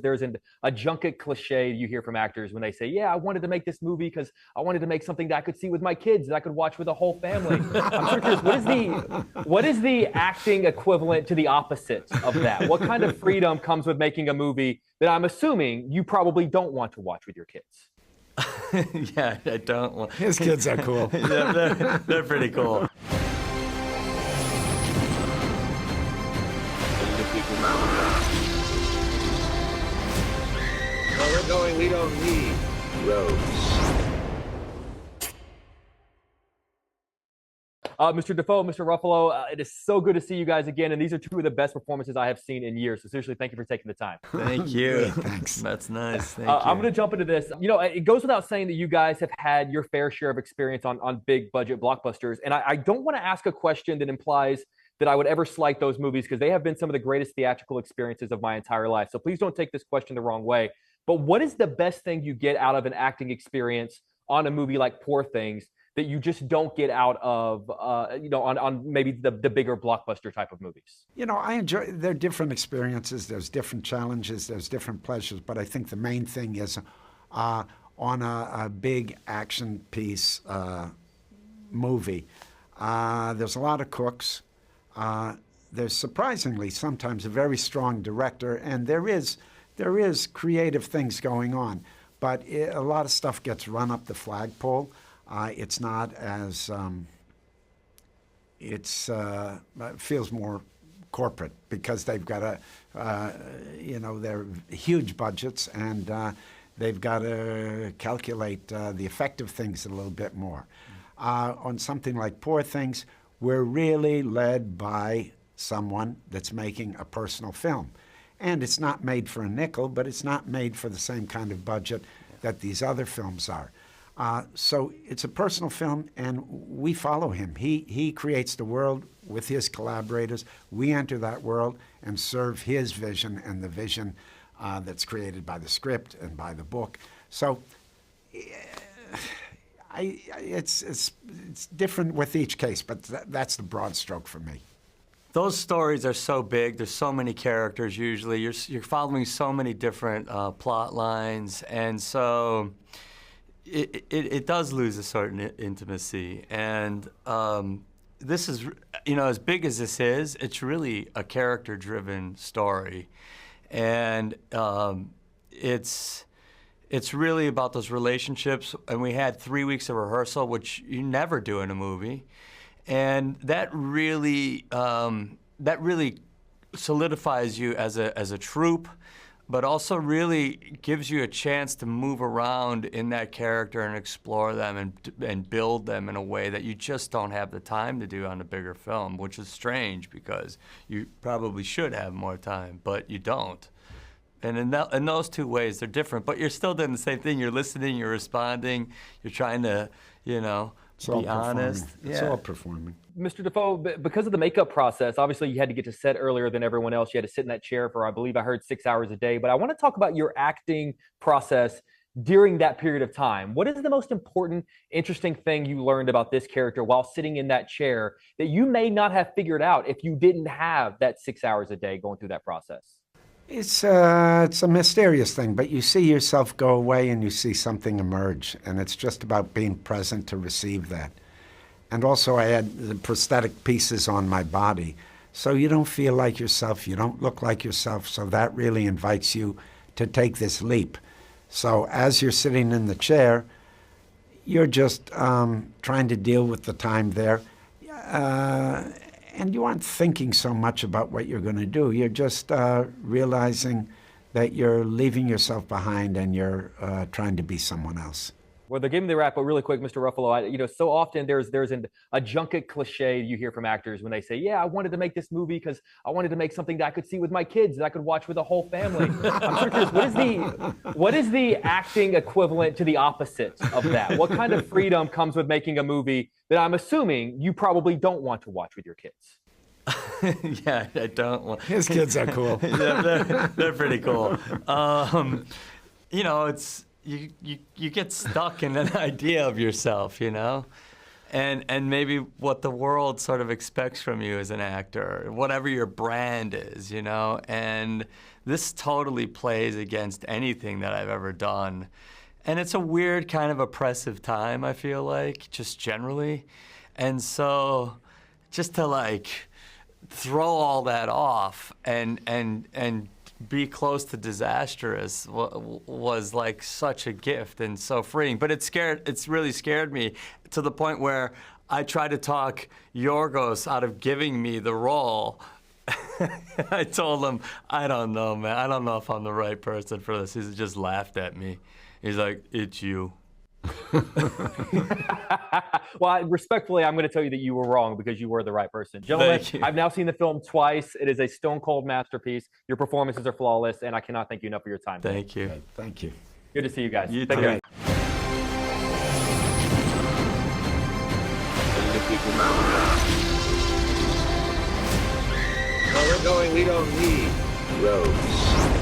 There's a junket cliche you hear from actors when they say, yeah, I wanted to make this movie because I wanted to make something that I could see with my kids, that I could watch with the whole family. I'm sort of curious, what is the acting equivalent to the opposite of that? What kind of freedom comes with making a movie that I'm assuming you probably don't want to watch with your kids? Yeah, I don't want. His kids are cool. Yeah, they're pretty cool. Where we're going, we don't need roads. Mr. Dafoe, Mr. Ruffalo, it is so good to see you guys again, and these are two of the best performances I have seen in years. So seriously, thank you for taking the time. Thank you. Thanks. That's nice. Thank you. I'm going to jump into this. You know, it goes without saying that you guys have had your fair share of experience on big budget blockbusters, and I don't want to ask a question that implies that I would ever slight those movies because they have been some of the greatest theatrical experiences of my entire life. So please don't take this question the wrong way. But what is the best thing you get out of an acting experience on a movie like Poor Things that you just don't get out of, on maybe the bigger blockbuster type of movies? You know, I enjoy, there are different experiences, there's different challenges, there's different pleasures, but I think the main thing is on a big action piece movie, there's a lot of cooks. There's surprisingly sometimes a very strong director, and there is creative things going on, but a lot of stuff gets run up the flagpole. It's not as it feels more corporate because they've got they're huge budgets, and they've got to calculate the effect of things a little bit more. On something like Poor Things, we're really led by someone that's making a personal film. And it's not made for a nickel, but it's not made for the same kind of budget that these other films are. So it's a personal film, and we follow him. He creates the world with his collaborators. We enter that world and serve his vision and the vision that's created by the script and by the book. So it's different with each case, but that's the broad stroke for me. Those stories are so big. There's so many characters usually. You're following so many different plot lines, and so it does lose a certain intimacy. And this is, as big as this is, it's really a character-driven story, and it's really about those relationships. And we had 3 weeks of rehearsal, which you never do in a movie. And that really solidifies you as a troupe, but also really gives you a chance to move around in that character and explore them and build them in a way that you just don't have the time to do on a bigger film, which is strange because you probably should have more time, but you don't. And in those two ways, they're different, but you're still doing the same thing. You're listening, you're responding, you're trying to, be honest. It's all performing. Mr. Dafoe, because of the makeup process, obviously you had to get to set earlier than everyone else. You had to sit in that chair for, I believe I heard, 6 hours a day. But I want to talk about your acting process during that period of time. What is the most important, interesting thing you learned about this character while sitting in that chair that you may not have figured out if you didn't have that 6 hours a day going through that process? It's a mysterious thing, but you see yourself go away and you see something emerge, and it's just about being present to receive that. And also I had the prosthetic pieces on my body, so you don't feel like yourself, you don't look like yourself, so that really invites you to take this leap. So as you're sitting in the chair, you're just trying to deal with the time there. And you aren't thinking so much about what you're going to do. You're just realizing that you're leaving yourself behind and you're trying to be someone else. Well, they're giving the wrap, but really quick, Mr. Ruffalo, so often there's a junket cliche you hear from actors when they say, yeah, I wanted to make this movie because I wanted to make something that I could see with my kids, that I could watch with the whole family. I'm sort of curious, what is the acting equivalent to the opposite of that? What kind of freedom comes with making a movie that I'm assuming you probably don't want to watch with your kids? Yeah, I don't want. His kids are cool. Yeah, they're pretty cool. It's you get stuck in an idea of yourself, and maybe what the world sort of expects from you as an actor, whatever your brand is, you know. And this totally plays against anything that I've ever done. And it's a weird kind of oppressive time, I feel like, just generally. And so just to like throw all that off and be close to disastrous was like such a gift and so freeing. But it's really scared me to the point where I tried to talk Yorgos out of giving me the role. I told him, I don't know, man. I don't know if I'm the right person for this. He just laughed at me. He's like, it's you. Well, respectfully, I'm going to tell you that you were wrong because you were the right person. Gentlemen, I've now seen the film twice. It is a stone-cold masterpiece. Your performances are flawless, and I cannot thank you enough for your time. Thank you. Okay, thank you. Good to see you guys. You Take too. care. Where we're going, we don't need roads.